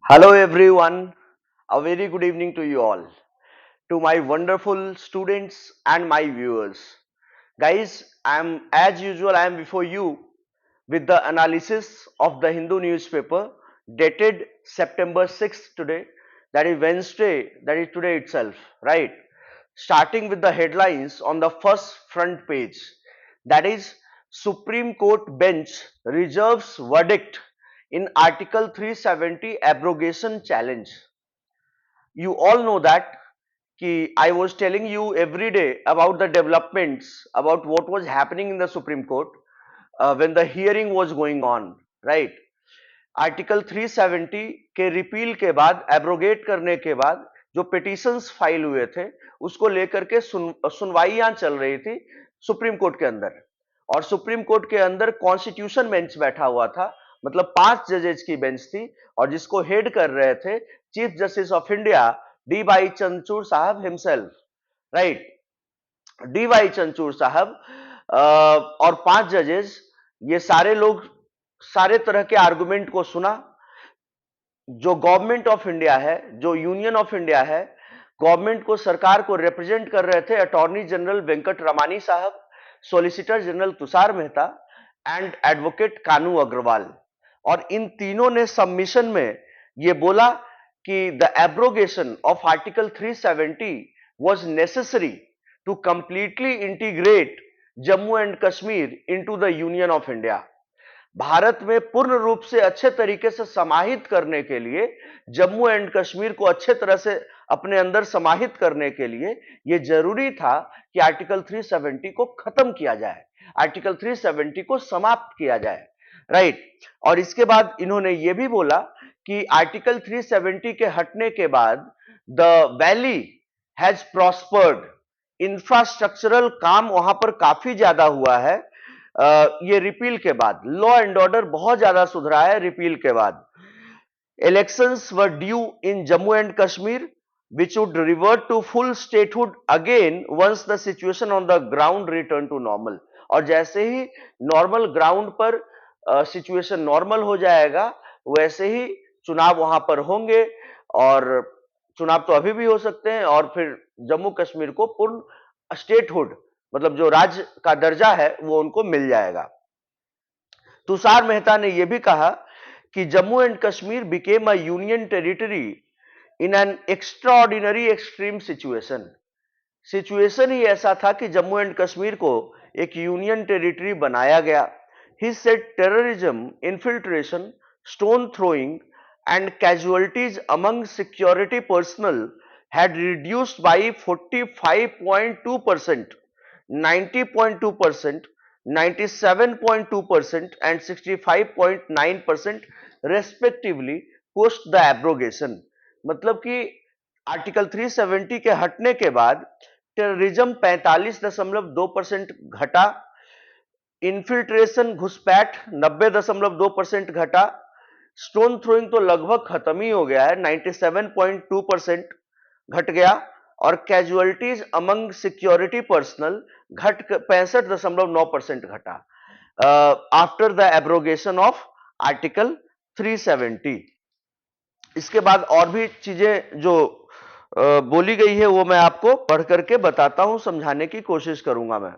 Hello everyone, a very good evening to you all, to my wonderful students and my viewers. Guys, I am before you with the analysis of the Hindu newspaper dated September 6th today, that is Wednesday, that is today itself, right? Starting with the headlines on the first front page, that is Supreme Court bench reserves verdict in Article 370 abrogation challenge. You all know that I was telling you every day about the developments, about what was happening in the Supreme Court when the hearing was going on, right? Article 370 के repeal के बाद, abrogate करने के बाद जो petitions file हुए थे उसको लेकर के सुनवाइयां चल रही थी सुप्रीम कोर्ट के अंदर। और सुप्रीम कोर्ट के अंदर कॉन्स्टिट्यूशन बेंच बैठा हुआ था, मतलब 5 जजेस की बेंच थी, और जिसको हेड कर रहे थे chief justice of India D Y Chandrachud साहब himself, right. D Y Chandrachud साहब और 5 जजेस, ये सारे लोग सारे तरह के आर्गुमेंट को सुना। जो गवर्नमेंट ऑफ इंडिया है, जो यूनियन ऑफ इंडिया है, गवर्नमेंट को, सरकार को रिप्रेजेंट कर रहे थे अटॉर्नी जनरल वेंकट रमानी साहब, solicitor general Tushar Mehta and advocate Kanu Agrawal. और इन तीनों ने सबमिशन में ये बोला कि the abrogation of article 370 was necessary to completely integrate Jammu and Kashmir into the union of India. Bharat में पूर्ण रूप से अच्छे तरीके से समाहित करने के लिए, जम्मू एंड कश्मीर को अच्छे तरह से अपने अंदर समाहित करने के लिए यह जरूरी था कि आर्टिकल 370 को खत्म किया जाए, आर्टिकल 370 को समाप्त किया जाए, राइट। और इसके बाद इन्होंने यह भी बोला कि आर्टिकल 370 के हटने के बाद the valley has prospered, infrastructural काम वहां पर काफी ज्यादा हुआ है। ये रिपील के बाद लॉ एंड ऑर्डर बहुत ज्यादा सुधरा है रिपील के बाद। Elections were due in Jammu and Kashmir which would revert to full statehood again once the situation on the ground return to normal। और जैसे ही नॉर्मल ग्राउंड पर सिचुएशन नॉर्मल हो जाएगा, वैसे ही चुनाव वहां पर होंगे। और चुनाव तो अभी भी हो सकते हैं, और फिर जम्मू कश्मीर को पूर्ण स्टेटहुड, मतलब जो राज्य का दर्जा है, वो उनको मिल जाएगा। तुषार मेहता ने यह भी कहा कि Jammu and Kashmir became a union territory in an extraordinary extreme situation. Situation ही ऐसा था कि जम्मू एंड कश्मीर को एक यूनियन टेरिटरी बनाया गया। He said terrorism, infiltration, stone throwing and casualties among security personal had reduced by 45.2%, 90.2%, 97.2% and 65.9% respectively post the abrogation। मतलब कि आर्टिकल 370 के हटने के बाद टेररिज्म 45.2% घटा, इन्फिल्ट्रेशन, घुसपैठ 90.2% घटा, स्टोन थ्रोइंग तो लगभग खत्म ही हो गया है, 97.2% घट गया, और कैजुअलिटीज अमंग सिक्योरिटी पर्सनल घट 65.9% घटा after the abrogation of article 370। इसके बाद और भी चीजें जो बोली गई है वो मैं आपको पढ़ करके बताता हूं, समझाने की कोशिश करूंगा मैं।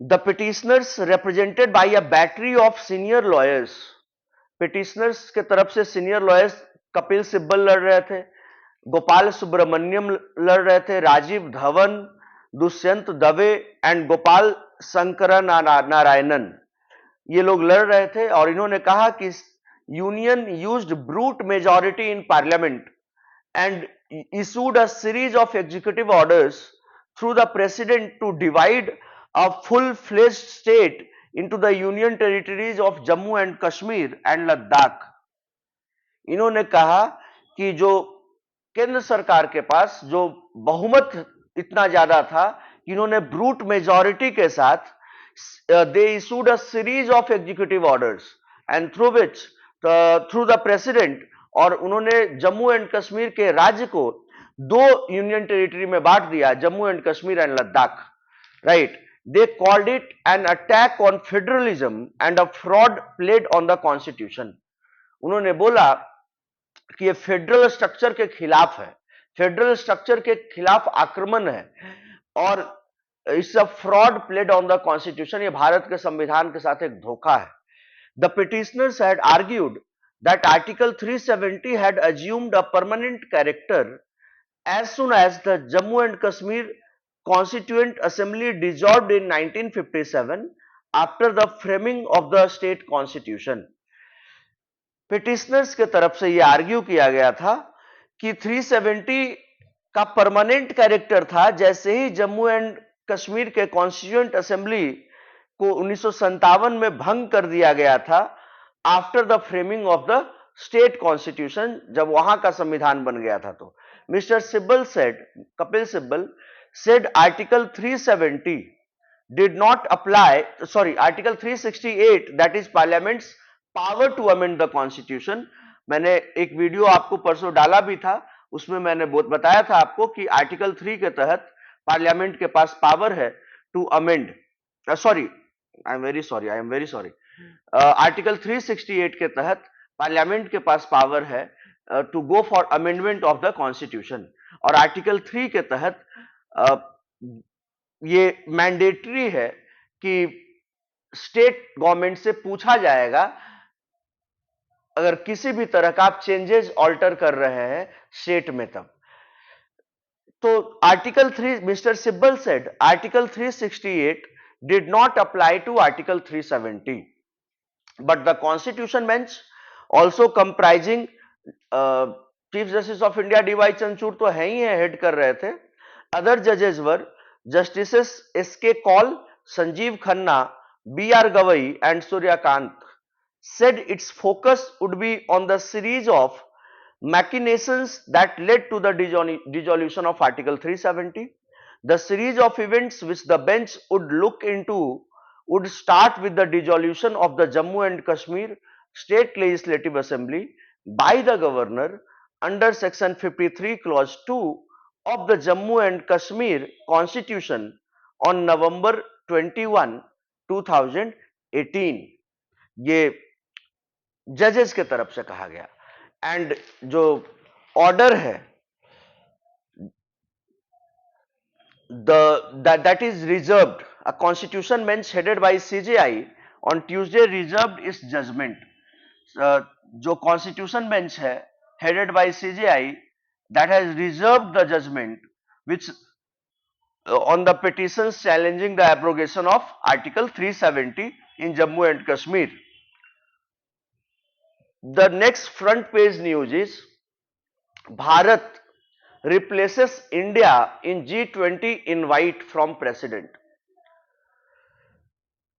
The petitioners represented by a battery of senior lawyers, petitioners के तरफ से सीनियर लॉयर्स कपिल सिब्बल लड़ रहे थे, गोपाल सुब्रमण्यम लड़ रहे थे, राजीव धवन, दुष्यंत दवे एंड गोपाल शंकर नारायणन, ये लोग लड़ रहे थे। और इन्होंने कहा कि union used brute majority in parliament and issued a series of executive orders through the president to divide a full-fledged state into the union territories of Jammu and Kashmir and Ladakh। इन्होंने कहा कि जो केंद्र सरकार के पास जो बहुमत इतना ज्यादा था कि इन्होंने ब्रूट मेजॉरिटी के साथ they issued a series of executive orders and through the president, और उन्होंने जम्मू एंड कश्मीर के राज्य को 2 यूनियन टेरिटरी में बांट दिया, Jammu and Kashmir and Ladakh, right. They called it an attack on federalism and a fraud played on the constitution. उन्होंने बोला कि ये फेडरल स्ट्रक्चर के खिलाफ है, फेडरल स्ट्रक्चर के खिलाफ आक्रमण है और it's a fraud played on the constitution, ये भारत के संविधान के साथ एक धोखा है. The petitioners had argued that Article 370 had assumed a permanent character as soon as the Jammu and Kashmir Constituent Assembly dissolved in 1957 after the framing of the state constitution. Petitioners के तरफ से यह आर्ग्यू किया गया था कि 370 का permanent character था जैसे ही जम्मू एंड कश्मीर के कॉन्स्टिट्यूएंट असेंबली को 1957 में भंग कर दिया गया था after the framing of the state constitution, जब वहां का संविधान बन गया था. तो mister Sibal said, Kapil Sibal said article 370 did not apply, sorry, article 368 that is parliament's power to amend the constitution. मैंने एक वीडियो आपको परसों डाला भी था, उसमें मैंने बताया था आपको कि आर्टिकल 3 के तहत पार्लियामेंट के पास पावर है to amend, sorry I am very sorry, article 368 के तहत पार्लियामेंट के पास पावर है to go for amendment of the constitution, और आर्टिकल 3 के तहत ये मैंडेटरी है कि स्टेट गवर्नमेंट से पूछा जाएगा अगर किसी भी तरह का आप चेंजेस ऑल्टर कर रहे हैं स्टेट में तब. तो article 3, Mr Sibal said article 368 did not apply to article 370, but the constitution bench also comprising chief justice of India D Y. Chandrachud तो है ही है, हेड कर रहे थे. अदर जजेस वर Justices S.K. Kaul, Sanjeev Khanna, B.R. Gavai and Suryakant said its focus would be on the series of machinations that led to the dissolution of Article 370. The series of events which the bench would look into would start with the dissolution of the Jammu and Kashmir State Legislative Assembly by the governor under Section 53 Clause 2 of the Jammu and Kashmir Constitution on November 21, 2018. ये जजेस के तरफ से कहा गया. And जो order है that is reserved, a constitution bench headed by CJI on Tuesday reserved its judgment. जो कॉन्स्टिट्यूशन बेंच है headed by CJI that has reserved the judgment which on the petitions challenging the abrogation of Article 370 in Jammu and Kashmir. The next front page news is Bharat replaces India in G20 invite from President.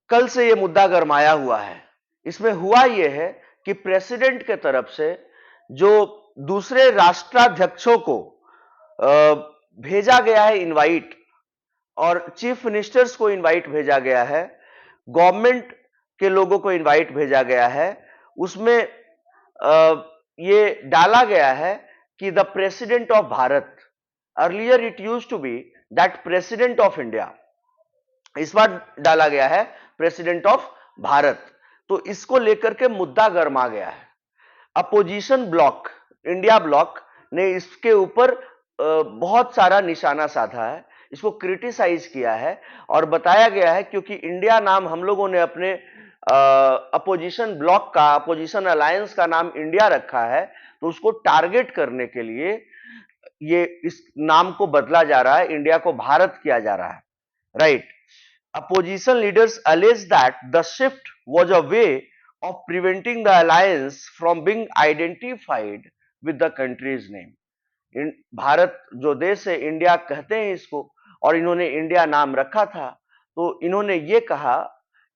कल से यह मुद्दा गरमाया हुआ है. इसमें हुआ यह है कि प्रेसिडेंट के तरफ से जो दूसरे राष्ट्राध्यक्षों को भेजा गया है इनवाइट, और चीफ मिनिस्टर्स को इनवाइट भेजा गया है, गवर्नमेंट के लोगों को इनवाइट भेजा गया है, उसमें ये डाला गया है कि the president of Bharat, earlier it used to be that president of India, इस बार डाला गया है प्रेसिडेंट ऑफ भारत. तो इसको लेकर के मुद्दा गरमा गया है. अपोजिशन ब्लॉक, इंडिया ब्लॉक ने इसके ऊपर बहुत सारा निशाना साधा है, इसको क्रिटिसाइज किया है और बताया गया है क्योंकि इंडिया नाम हम लोगों ने अपने अपोजिशन ब्लॉक का, अपोजिशन अलायंस का नाम इंडिया रखा है, तो उसको टारगेट करने के लिए ये इस नाम को बदला जा रहा है, इंडिया को भारत किया जा रहा है. Right. Opposition leaders allege that the shift was a way of preventing the alliance from being identified with the country's name. Bharat जो देश है, इंडिया कहते हैं इसको, और इन्होंने इंडिया नाम रखा था, तो इन्होंने ये कहा,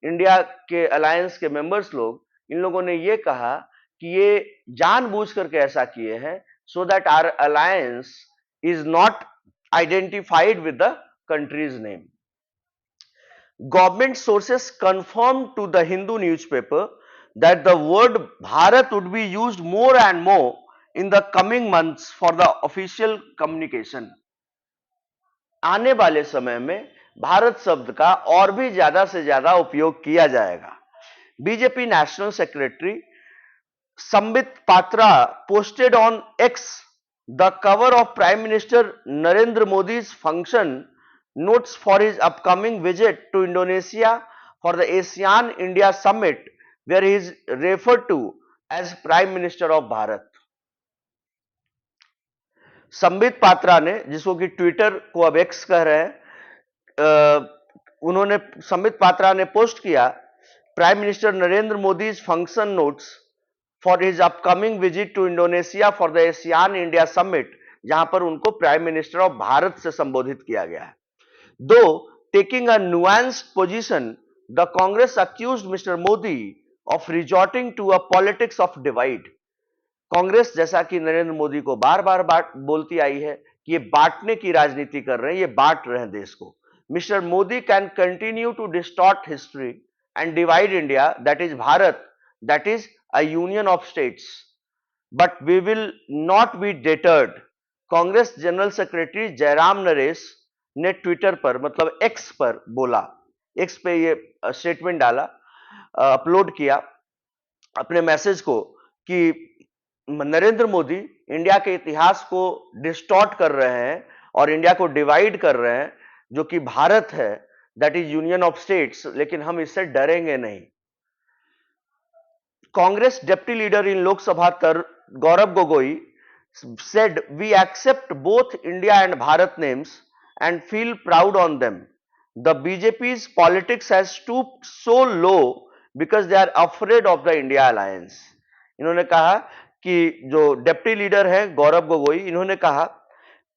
इंडिया के अलायंस के मेंबर्स लोग, इन लोगों ने ये कहा कि ये जानबूझ करके ऐसा किए हैं so that our alliance is not identified with the country's name. Government sources confirmed to the Hindu newspaper that the word Bharat would be used more and more in the coming months for the official communication. आने वाले समय में भारत शब्द का और भी ज्यादा से ज्यादा उपयोग किया जाएगा. BJP national secretary Sambit Patra posted on X the cover of Prime Minister Narendra Modi's function notes for his upcoming visit to Indonesia for the ASEAN India Summit, where he is referred to as Prime Minister of Bharat. Sambit Patra ने, जिसको कि Twitter को अब x कह रहे हैं, उन्होंने संबित पात्रा ने पोस्ट किया prime minister Narendra Modi function notes for his upcoming visit to Indonesia for the ASEAN India summit, जहां पर उनको प्राइम मिनिस्टर ऑफ भारत से संबोधित किया गया है. Though taking a nuanced position, the Congress accused Mr Modi of resorting to a politics of divide. Congress, जैसा कि नरेंद्र मोदी को बार बार बोलती आई है कि ये बांटने की राजनीति कर रहे हैं, ये बांट रहे हैं देश को. Mr Modi can continue to distort history and divide India, that is Bharat, that is a union of states, but we will not be deterred. Congress general secretary Jairam Naresh ने ट्विटर पर, मतलब एक्स पर बोला, एक्स पे ये स्टेटमेंट डाला, अपलोड किया अपने मैसेज को कि नरेंद्र मोदी इंडिया के इतिहास को डिस्टॉर्ट कर रहे हैं और इंडिया को डिवाइड कर रहे हैं, जो कि भारत है, that is union of states, लेकिन हम इससे डरेंगे नहीं. Congress deputy leader in Lok Sabha Gaurav Gogoi said we accept both India and Bharat names and feel proud on them. The BJP's politics has stooped so low because they are afraid of the India alliance. इन्होंने कहा कि जो deputy leader है गौरव गोगोई, इन्होंने कहा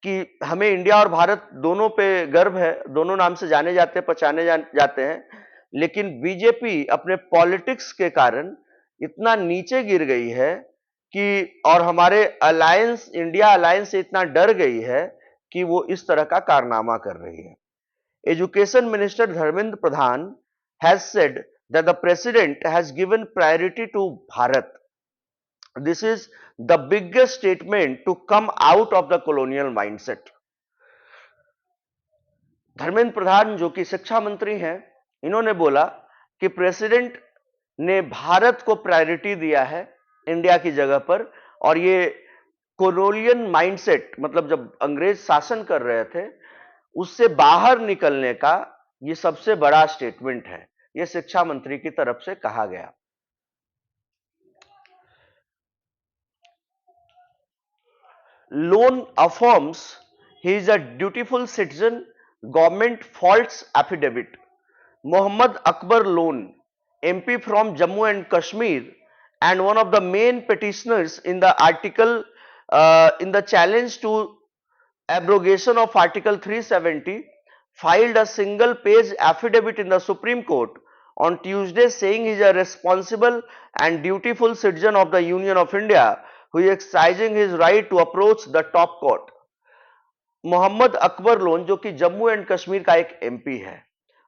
कि हमें India और भारत दोनों पे गर्व है, दोनों नाम से जाने जाते हैं, पहचाने जाते हैं, लेकिन बीजेपी अपने पॉलिटिक्स के कारण इतना नीचे गिर गई है कि, और हमारे अलायंस, इंडिया अलायंस से इतना डर गई है कि वो इस तरह का कारनामा कर रही है. Education minister Dharmendra Pradhan has said that the president has given priority to Bharat. This is the biggest statement to come out of the colonial mindset. Dharmendra Pradhan, जो कि शिक्षा मंत्री हैं, इन्होंने बोला कि प्रेसिडेंट ने भारत को प्रायोरिटी दिया है इंडिया की जगह पर, और ये कोलोनियल माइंडसेट, मतलब जब अंग्रेज शासन कर रहे थे उससे बाहर निकलने का ये सबसे बड़ा स्टेटमेंट है. ये शिक्षा मंत्री की तरफ से कहा गया. Loan affirms he is a dutiful citizen, government faults affidavit. Mohammad Akbar Loan, MP from Jammu and Kashmir and one of the main petitioners in the in the challenge to abrogation of Article 370, filed a single page affidavit in the Supreme Court on Tuesday saying he is a responsible and dutiful citizen of the Union of India who is exercising his right to approach the top court. Mohammad Akbar Lone, जो कि Jammu and Kashmir का एक MP है,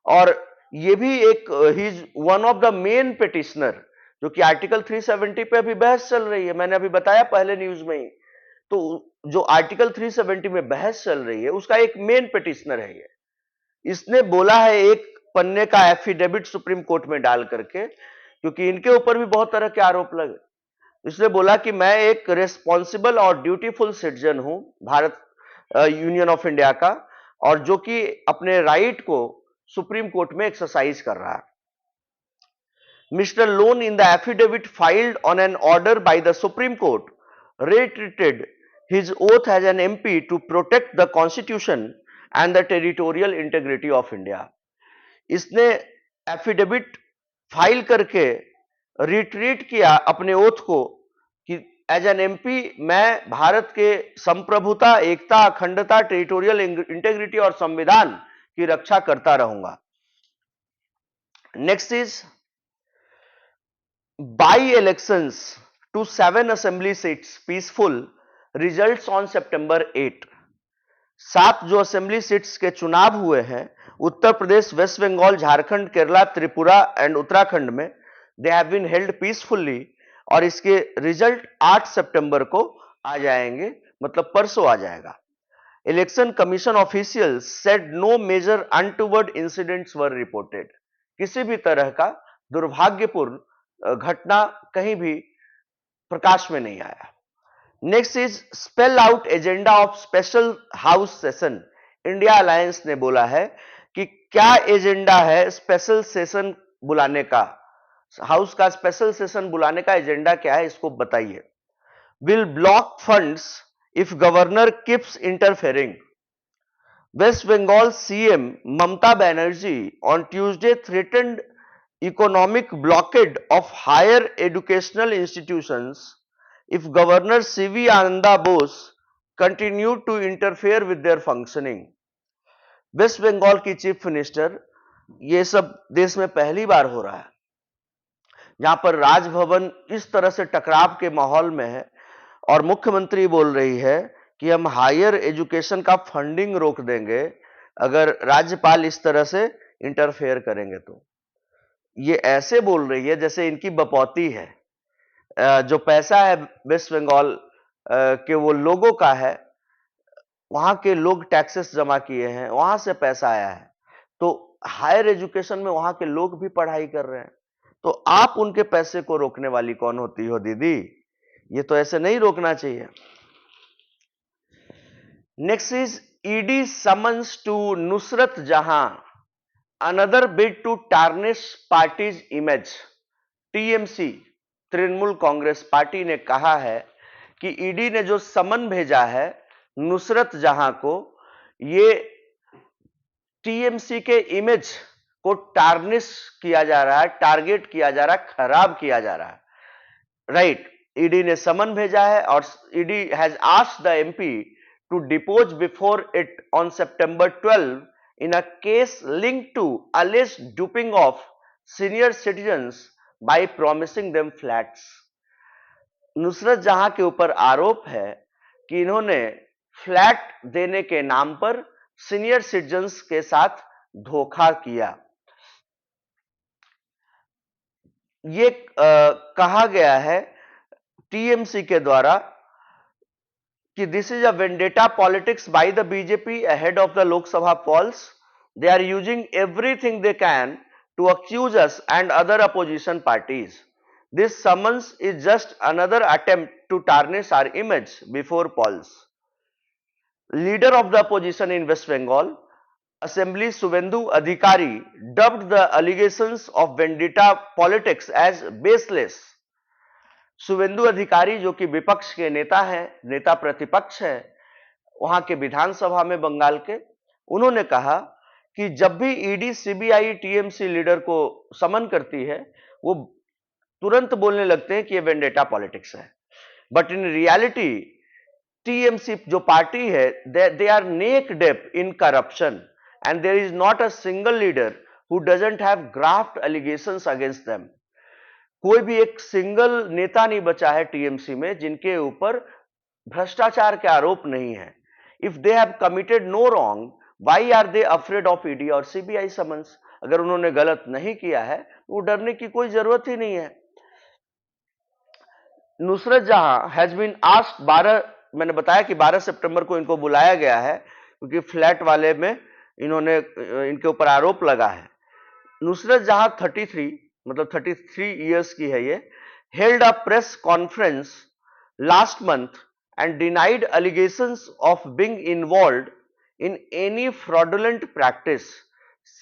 और ये भी एक, he is one of the main petitioner, जो कि आर्टिकल 370 पे अभी बहस चल रही है. मैंने अभी बताया पहले न्यूज में ही, तो जो आर्टिकल 370 में बहस चल रही है उसका एक मेन पिटिशनर है ये. इसने बोला है एक पन्ने का एफिडेविट सुप्रीम कोर्ट में डाल करके, क्योंकि इनके ऊपर भी बहुत तरह के आरोप लगे. इसने बोला कि मैं एक रेस्पॉन्सिबल और ड्यूटीफुल सिटीजन हूं भारत यूनियन ऑफ इंडिया का, और जो कि अपने राइट को सुप्रीम कोर्ट में एक्सरसाइज कर रहा है. Mister loan in the affidavit filed on an order by the supreme court reiterated his oath as an MP to protect the constitution and the territorial integrity of India. इसने affidavit file करके retreat किया अपने oath को कि as an MP मैं भारत के संप्रभुता, एकता, अखंडता, टेरिटोरियल इंटेग्रिटी और संविधान की रक्षा करता रहूंगा. Next is by elections to 7 assembly seats peaceful, results on September 8. 7 जो असेंबली सीट्स के चुनाव हुए हैं Uttar Pradesh, West Bengal, Jharkhand, Kerala, Tripura and Uttarakhand में, they have been held peacefully, और इसके रिजल्ट 8 सितंबर को आ जाएंगे, मतलब परसों आ जाएगा. Election commission officials said no major untoward incidents were reported. किसी भी तरह का दुर्भाग्यपूर्ण घटना कहीं भी प्रकाश में नहीं आया। Next is spell out agenda of special house session. India alliance ने बोला है कि क्या एजेंडा है स्पेशल सेशन बुलाने का, हाउस का स्पेशल सेशन बुलाने का एजेंडा क्या है, इसको बताइए। Will block funds if governor keeps interfering. West Bengal CM Mamata Banerjee on Tuesday threatened economic blockade of higher educational institutions if Governor C.V. Ananda Bose continued to interfere with their functioning. West Bengal की chief minister, ये सब देश में पहली बार हो रहा है जहां पर राजभवन इस तरह से टकराव के माहौल में है और मुख्यमंत्री बोल रही है कि हम हायर एजुकेशन का फंडिंग रोक देंगे अगर राज्यपाल इस तरह से इंटरफेयर करेंगे। तो ये ऐसे बोल रही है जैसे इनकी बपौती है। जो पैसा है वेस्ट बंगाल के वो लोगों का है, वहां के लोग टैक्सेस जमा किए हैं, वहां से पैसा आया है, तो हायर एजुकेशन में वहां के लोग भी पढ़ाई कर रहे हैं। तो आप उनके पैसे को रोकने वाली कौन होती हो दीदी? ये तो ऐसे नहीं रोकना चाहिए। Next is ED summons to Nusrat Jahan, another bid to tarnish party's image. TMC Trinamool Congress party ने कहा है कि ईडी ने जो समन भेजा है नुसरत जहां को, ये टीएमसी के इमेज को टार्निश किया जा रहा है, टारगेट किया जा रहा है, खराब किया जा रहा है। राइट, ईडी ने समन भेजा है और ED has asked the MP to depose before it on September 12 in a case linked to alleged duping of senior citizens by promising them flats. Nusrat जहां के ऊपर आरोप है कि इन्होंने फ्लैट देने के नाम पर सीनियर सिटीजन्स के साथ धोखा किया। ये कहा गया है टीएमसी के द्वारा कि this is a vendetta politics by the BJP ahead of the Lok Sabha polls. They are using everything they can to accuse us and other opposition parties. This summons is just another attempt to tarnish our image before polls. Leader of the opposition in West Bengal, Assembly Suvendu Adhikari, dubbed the allegations of vendetta politics as baseless. Suvendu अधिकारी जो कि विपक्ष के नेता हैं, नेता प्रतिपक्ष हैं वहां के विधानसभा में बंगाल के, उन्होंने कहा कि जब भी ईडी सीबीआई टीएमसी लीडर को समन करती है वो तुरंत बोलने लगते हैं कि ये वेंडेटा पॉलिटिक्स है। बट इन रियलिटी टीएमसी जो पार्टी है, they are neck deep in corruption and there is not a single leader who doesn't have graft allegations against them. कोई भी एक सिंगल नेता नहीं बचा है टीएमसी में जिनके ऊपर भ्रष्टाचार के आरोप नहीं है। If they have committed no wrong, why are they afraid of ED or CBI summons? अगर उन्होंने गलत नहीं किया है तो वो डरने की कोई जरूरत ही नहीं है। नुसरत जहां हैज बीन आस्क्ड 12, मैंने बताया कि 12 सितंबर को इनको बुलाया गया है क्योंकि फ्लैट वाले में इन्होंने इनके ऊपर आरोप लगा है। नुसरत जहां 33 इयर्स की है, ये held a press conference last month and denied allegations of being involved in any fraudulent practice,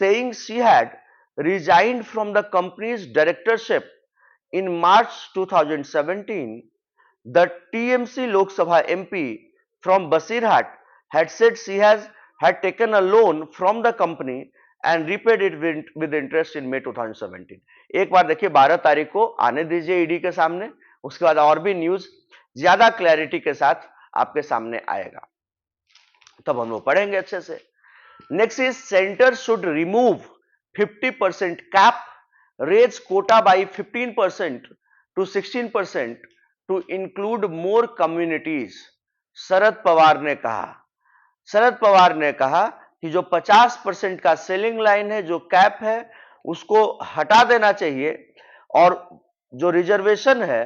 saying she had resigned from the company's directorship in March 2017. The TMC Lok Sabha MP from Basirhat had said she had taken a loan from the company and repaid it with interest in May 2017. एक बार देखिए 12 तारीख को आने दीजिए ED के सामने, उसके बाद और भी न्यूज ज्यादा क्लैरिटी के साथ आपके सामने आएगा, तब हम वो पढ़ेंगे अच्छे से। Next is centre should remove 50% cap, raise quota by 15% to 16% to include more communities. Sharad Pawar ने कहा, शरद पवार ने कहा कि जो 50% का सेलिंग लाइन है, जो कैप है, उसको हटा देना चाहिए और जो रिजर्वेशन है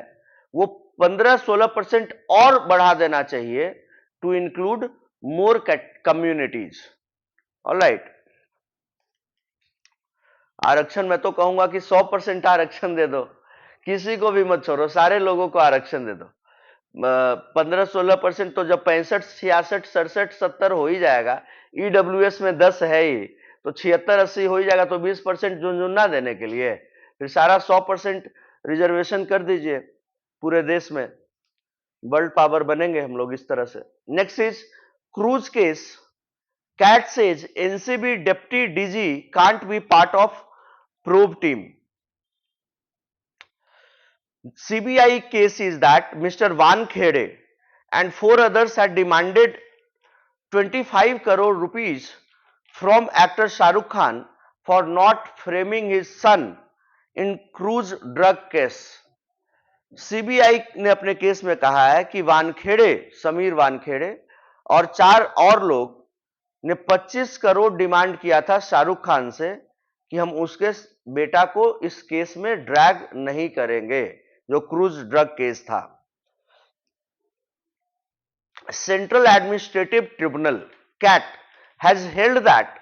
वो 15-16% और बढ़ा देना चाहिए to include more communities. Alright, आरक्षण मैं तो कहूंगा कि 100% आरक्षण दे दो, किसी को भी मत छोड़ो, सारे लोगों को आरक्षण दे दो। 15-16% तो जब 65, 66, 67, 70 हो ही जाएगा, ईडब्ल्यूएस में 10 है ही, तो 76-80 हो ही जाएगा, तो 20% झुनझुना देने के लिए फिर सारा 100% रिजर्वेशन कर दीजिए पूरे देश में। वर्ल्ड पावर बनेंगे हम लोग इस तरह से। Next is cruise case. CAT says NCB deputy DG can't be part of probe team. CBI case is that Mr. Wankhede and 4 others had demanded 25 crore rupees from actor Shah Rukh Khan for not framing his son in cruise drug case. CBI ने अपने case में कहा है कि वानखेड़े, समीर वानखेड़े और 4 और लोग ने 25 करोड़ डिमांड किया था शाहरुख खान से कि हम उसके बेटा को इस केस में ड्रैग नहीं करेंगे, जो क्रूज ड्रग केस था। Central administrative tribunal CAT has held that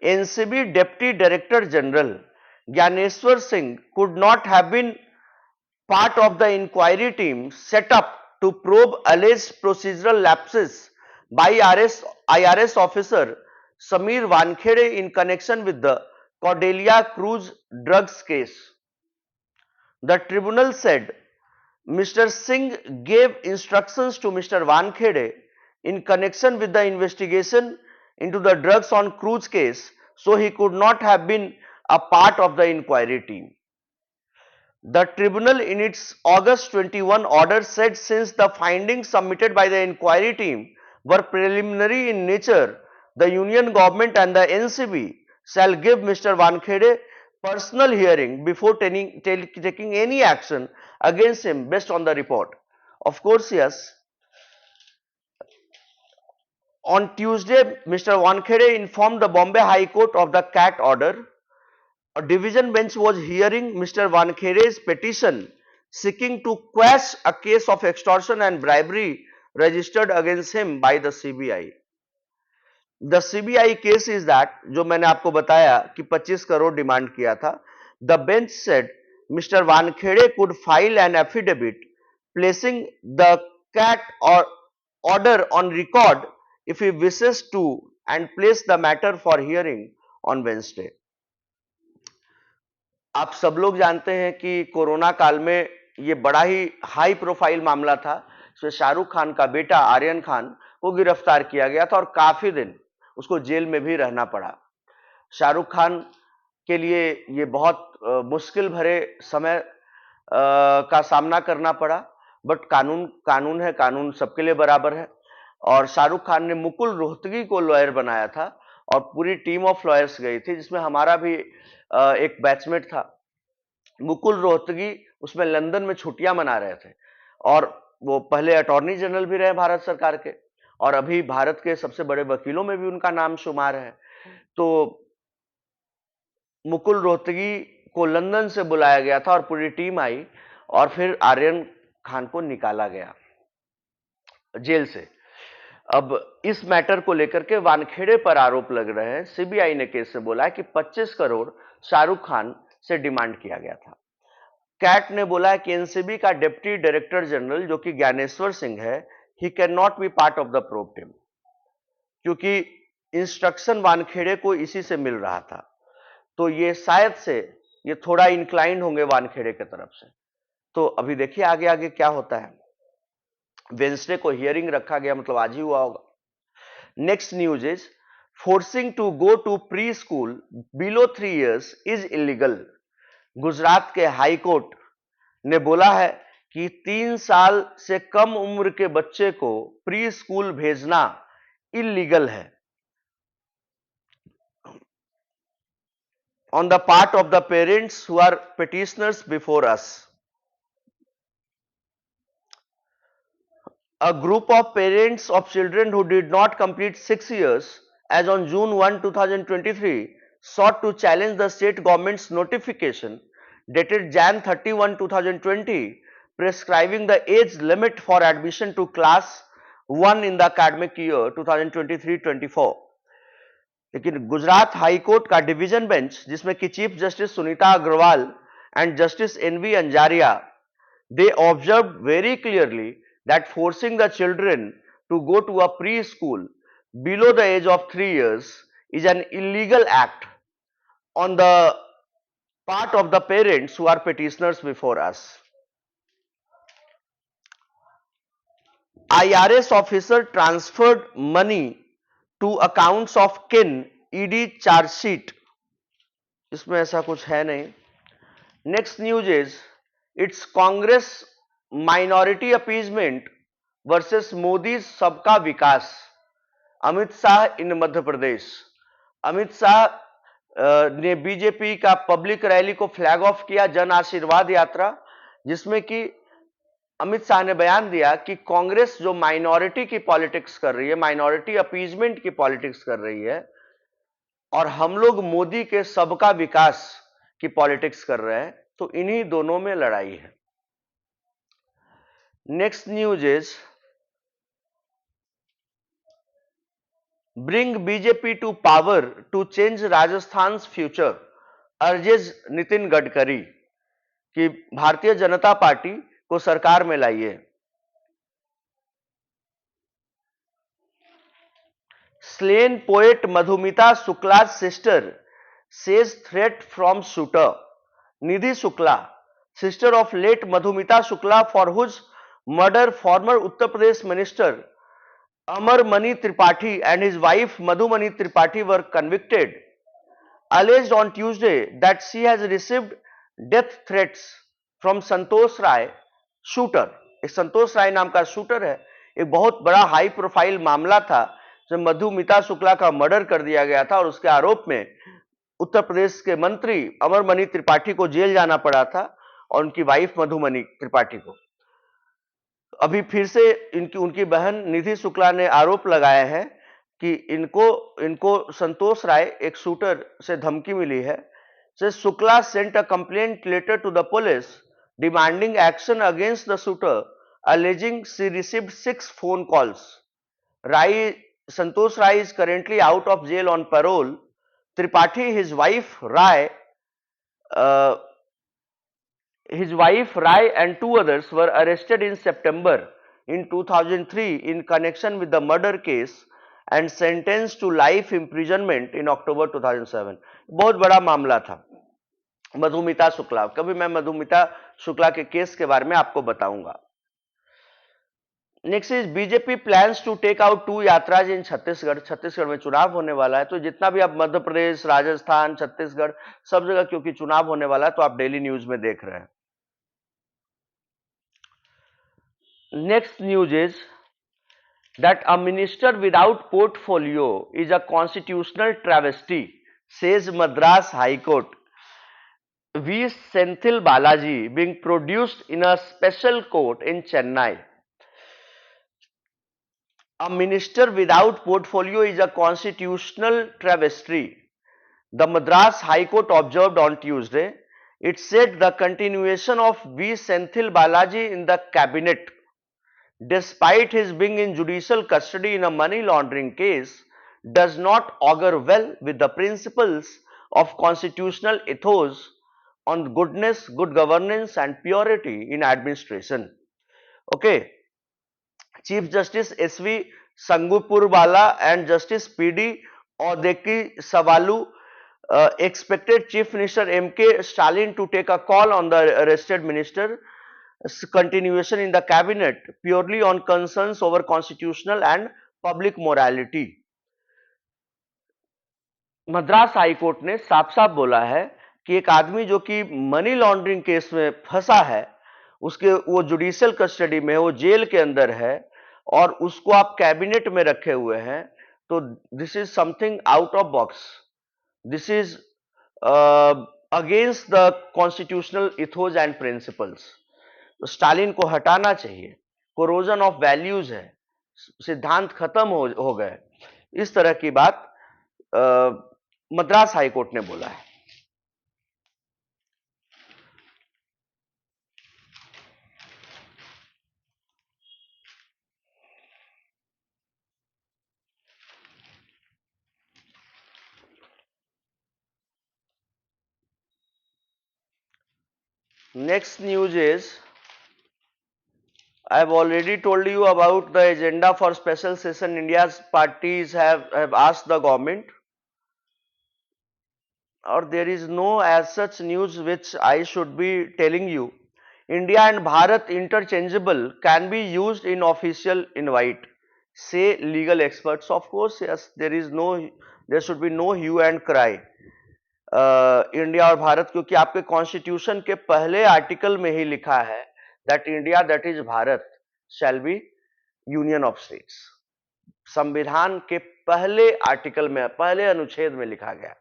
NCB deputy director general Gyaneshwar Singh could not have been part of the inquiry team set up to probe alleged procedural lapses by IRS officer Sameer Wankhede in connection with the Cordelia Cruise drugs case. The tribunal said Mr. Singh gave instructions to Mr. Wankhede in connection with the investigation into the drugs on cruise case, so he could not have been a part of the inquiry team. The tribunal in its August 21 order said since the findings submitted by the inquiry team were preliminary in nature, the union government and the NCB shall give Mr. Wankhede personal hearing before taking any action against him based on the report. Of course, yes. On Tuesday, Mr. Wankhede informed the Bombay High Court of the CAT order. A division bench was hearing Mr. Wankhede's petition seeking to quash a case of extortion and bribery registered against him by the CBI. The CBI case is that, जो मैंने आपको बताया कि 25 crore demand किया था, the bench said Mr. Wankhede could file an affidavit placing the CAT or order on record if he wishes to and place the matter for hearing on Wednesday. आप सब लोग जानते हैं कि कोरोना काल में ये बड़ा ही हाई प्रोफाइल मामला था। इसमें शाहरुख खान का बेटा आर्यन खान को गिरफ्तार किया गया था और काफी दिन उसको जेल में भी रहना पड़ा। शाहरुख खान के लिए ये बहुत मुश्किल भरे समय का सामना करना पड़ा, बट कानून है, कानून सबके लिए बराबर है। और शाहरुख खान ने मुकुल रोहतगी को लॉयर बनाया था और पूरी टीम ऑफ लॉयर्स गई थी, जिसमें हमारा भी एक बैचमेट था। मुकुल रोहतगी उसमें लंदन में छुट्टियां मना रहे थे और वो पहले अटॉर्नी जनरल भी रहे भारत सरकार के और अभी भारत के सबसे बड़े वकीलों में भी उनका नाम शुमार है। तो मुकुल रोहतगी को लंदन से बुलाया गया था और पूरी टीम आई और फिर आर्यन खान को निकाला गया जेल से। अब इस मैटर को लेकर के वानखेड़े पर आरोप लग रहे हैं। सीबीआई ने केस में बोला है कि 25 करोड़ शाहरुख खान से डिमांड किया गया था। कैट ने बोला है कि एनसीबी का डिप्टी डायरेक्टर जनरल जो कि ज्ञानेश्वर सिंह है, he can not be part of the probe team, क्योंकि इंस्ट्रक्शन वानखेड़े को इसी से मिल रहा था। तो ये शायद से ये थोड़ा इंक्लाइंड होंगे वानखेड़े की तरफ से। तो अभी देखिए आगे आगे क्या होता है। वेंसडे को हियरिंग रखा गया, मतलब आज ही हुआ होगा। Next news is forcing to go to pre school below 3 years is illegal. Gujarat के हाई कोर्ट ने बोला है कि 3 साल से कम उम्र के बच्चे को प्री स्कूल भेजना इलीगल है on the part of the parents who are petitioners before us. A group of parents of children who did not complete 6 years as on June 1, 2023 sought to challenge the state government's notification dated Jan 31, 2020 prescribing the age limit for admission to class 1 in the academic year 2023-24. लेकिन Gujarat high court का division bench, जिसमें कि chief justice Sunita Agarwal and justice N V Anjaria They observed very clearly that forcing the children to go to a preschool below the age of 3 years is an illegal act on the part of the parents who are petitioners before us. IRS officer transferred money to accounts of kin, ED charge sheet. इसमें ऐसा कुछ है नहीं. Next news is it's Congress minority appeasement versus Modi's सबका विकास. अमित शाह इन मध्य प्रदेश. अमित शाह ने BJP का public rally को flag of किया, जन आशीर्वाद यात्रा, जिसमें कि अमित शाह ने बयान दिया कि कांग्रेस जो माइनॉरिटी की पॉलिटिक्स कर रही है, माइनॉरिटी अपीजमेंट की पॉलिटिक्स कर रही है, और हम लोग मोदी के सबका विकास की पॉलिटिक्स कर रहे हैं, तो इन्हीं दोनों में लड़ाई है. Next news is bring BJP to power to change Rajasthan future, urges Nitin Gadkari, कि भारतीय जनता पार्टी को सरकार में लाइए. Slain poet Madhumita Shukla sister says threat from shooter. Nidhi Shukla, sister of late Madhumita Shukla, for whose murder former Uttar Pradesh minister Amar Mani Tripathi and his wife Madhumani Tripathi were convicted, alleged on Tuesday that she has received death threats from Santosh Rai, shooter. एक संतोष राय नाम का shooter है. एक बहुत बड़ा high profile मामला था जब मधुमिता शुक्ला का मर्डर कर दिया गया था और उसके आरोप में उत्तर प्रदेश के मंत्री अमरमणि त्रिपाठी को जेल जाना पड़ा था और उनकी वाइफ मधुमणि त्रिपाठी को. अभी फिर से उनकी बहन निधि शुक्ला ने आरोप लगाया है कि इनको संतोष राय, एक शूटर, से धमकी मिली है. से Shukla sent a complaint letter to the police demanding action against the shooter, alleging she received 6 phone calls. Santosh Rai is currently out of jail on parole. Tripathi, his wife Rai and 2 others were arrested in September in 2003 in connection with the murder case and sentenced to life imprisonment in October 2007. बहुत बड़ा मामला था मधुमिता शुक्ला. कभी मैं मधुमिता शुक्ला के case के बारे में आपको बताऊंगा. Next is BJP plans to take out 2 yatras in Chhattisgarh. Chhattisgarh में चुनाव होने वाला है, तो जितना भी आप मध्य प्रदेश, राजस्थान, छत्तीसगढ़, सब जगह क्योंकि चुनाव होने वाला है, तो आप डेली न्यूज में देख रहे हैं. Next news is that a minister without portfolio is a constitutional travesty, says Madras high court. V Senthil Balaji being produced in a special court in Chennai. A minister without portfolio is a constitutional travesty, the Madras High Court observed on Tuesday. It said the continuation of V. Senthil Balaji in the cabinet, despite his being in judicial custody in a money laundering case, does not augur well with the principles of constitutional ethos on goodness, good governance and purity in administration. Okay. Chief Justice S.V. Sangupurwala and Justice P.D. Odeki Savalu expected Chief Minister M.K. Stalin to take a call on the arrested minister's continuation in the cabinet purely on concerns over constitutional and public morality. Madras high court ने साफ साफ बोला है कि एक आदमी जो कि मनी लॉन्ड्रिंग केस में फंसा है, वो जुडिशियल कस्टडी में है, वो जेल के अंदर है और उसको आप कैबिनेट में रखे हुए हैं, तो this is something out of box. This is against the constitutional ethos and principles. तो स्टालिन को हटाना चाहिए. कोरोजन ऑफ वैल्यूज है, सिद्धांत खत्म हो गए. इस तरह की बात मद्रास हाईकोर्ट ने बोला है. Next news is I've already told you about the agenda for special session. India's parties have asked the government, or there is no as such news which I should be telling you. India and Bharat interchangeable, can be used in official invite, say legal experts. Of course, yes, there should be no hue and cry. India और भारत, क्योंकि आपके constitution के पहले article में ही लिखा है that India that is Bharat shall be union of states. संविधान के पहले आर्टिकल में, पहले अनुच्छेद में लिखा गया।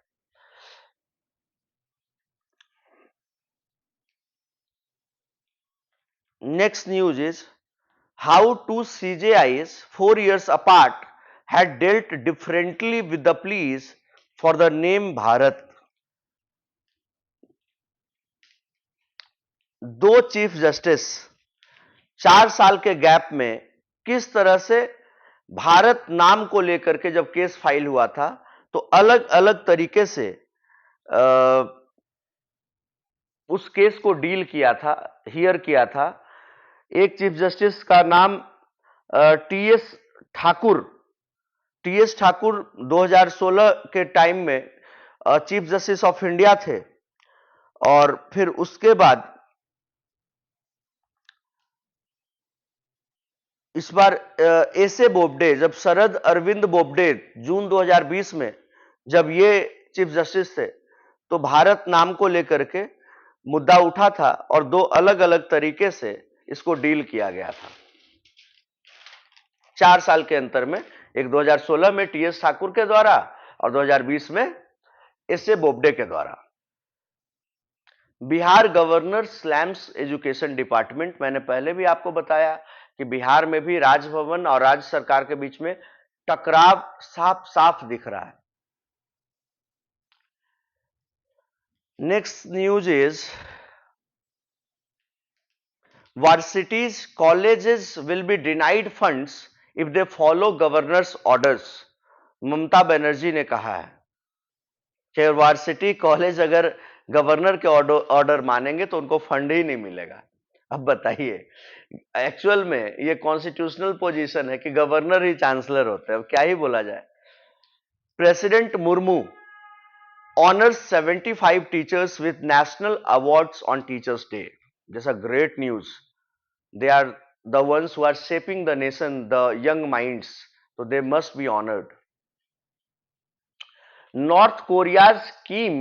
Next news is how two CJIs 4 years apart had dealt differently with the pleas for the name Bharat. दो चीफ जस्टिस 4 साल के गैप में किस तरह से भारत नाम को लेकर के जब केस फाइल हुआ था तो अलग अलग तरीके से उस केस को डील किया था, हियर किया था। एक चीफ जस्टिस का नाम टीएस ठाकुर 2016 के टाइम में चीफ जस्टिस ऑफ इंडिया थे, और फिर उसके बाद इस बार एस ए बोबडे, जब शरद अरविंद बोबडे जून 2020 में जब ये चीफ जस्टिस थे तो भारत नाम को लेकर के मुद्दा उठा था और दो अलग अलग तरीके से इसको डील किया गया था 4 साल के अंतर में। एक 2016 में टीएस ठाकुर के द्वारा और 2020 में एस ए बोबडे के द्वारा। Bihar governor slams education department, मैंने पहले भी आपको बताया कि बिहार में भी राजभवन और राज्य सरकार के बीच में टकराव साफ साफ दिख रहा है। Next news is universities colleges will be denied funds if they follow governor's orders. Mamata Banerjee ने कहा है कि यूनिवर्सिटी कॉलेज अगर गवर्नर के ऑर्डर मानेंगे तो उनको फंड ही नहीं मिलेगा। अब बताइए, एक्चुअल में ये कॉन्स्टिट्यूशनल पोजीशन है कि गवर्नर ही चांसलर होते हैं, अब क्या ही बोला जाए। President Murmu honours 75 teachers with national awards on teachers day. This a great news. They are the ones who are shaping the nation, the young minds, so they must be honored. North Korea's Kim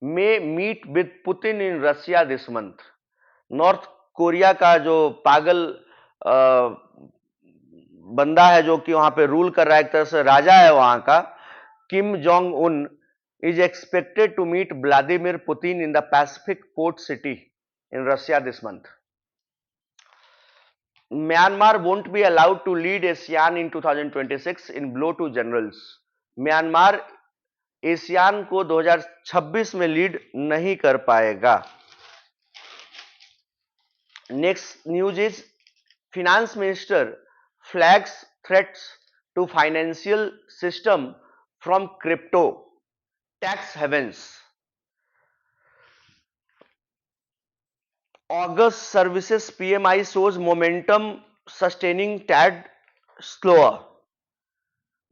may meet with Putin in Russia this month. North Korea का जो पागल बंदा है जो कि वहां पे rule कर रहा है, एक तरह से राजा है वहां का, Kim Jong Un is expected to meet Vladimir Putin in the Pacific port city in Russia this month. Myanmar won't be allowed to lead ASEAN in 2026 in blow to generals. Myanmar ASEAN को 2026 में lead नहीं कर पाएगा। Next news is finance minister flags threats to financial system from crypto tax havens. August services PMI shows momentum sustaining tad slower.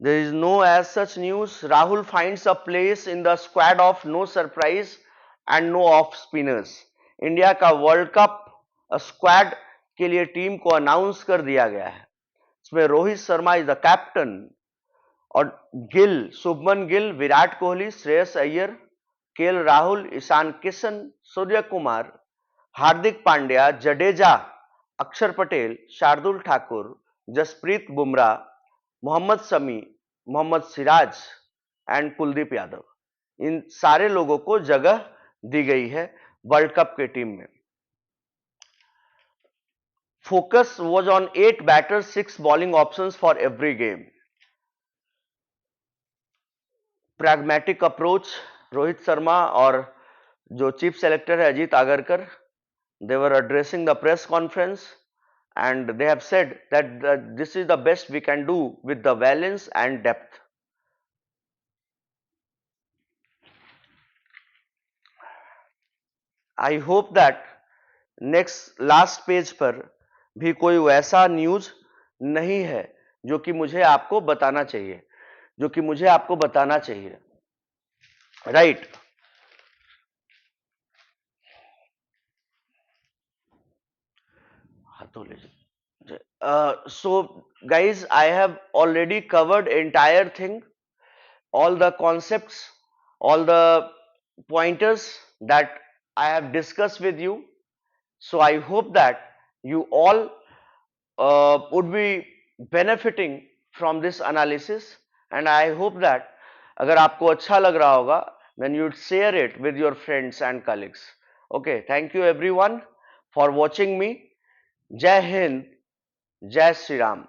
There is no as such news. Rahul finds a place in the squad of no surprise and no off spinners. India का world cup squad के लिए team को announce कर दिया गया है। इसमें Rohit Sharma is the captain और गिल, शुभमन गिल, विराट कोहली, श्रेयस अय्यर, केएल राहुल, ईशान किशन, सूर्य कुमार, हार्दिक पांड्या, जडेजा, अक्षर पटेल, शार्दुल ठाकुर, जसप्रीत बुमराह, मोहम्मद शमी, मोहम्मद सिराज एंड कुलदीप यादव, इन सारे लोगों को जगह दी गई है वर्ल्ड कप के टीम में। Focus was on 8 batters, 6 bowling options for every game. Pragmatic approach, Rohit Sharma और जो चीफ सेलेक्टर है Ajit Agarkar, they were addressing the press conference and they have said that this is the best we can do with the balance and depth. I hope that next last page पर भी कोई वैसा news नहीं है जो कि मुझे आपको बताना चाहिए, जो कि मुझे आपको बताना चाहिए, राइट। हाँ तो ले so guys, I have already covered entire thing, all the concepts, all the pointers that I have discussed with you. So I hope that you all would be benefiting from this analysis, and I hope that अगर आपको अच्छा लग रहा होगा then you'd share it with your friends and colleagues. Okay, thank you everyone for watching me. Jai Hind, Jai Shri Ram.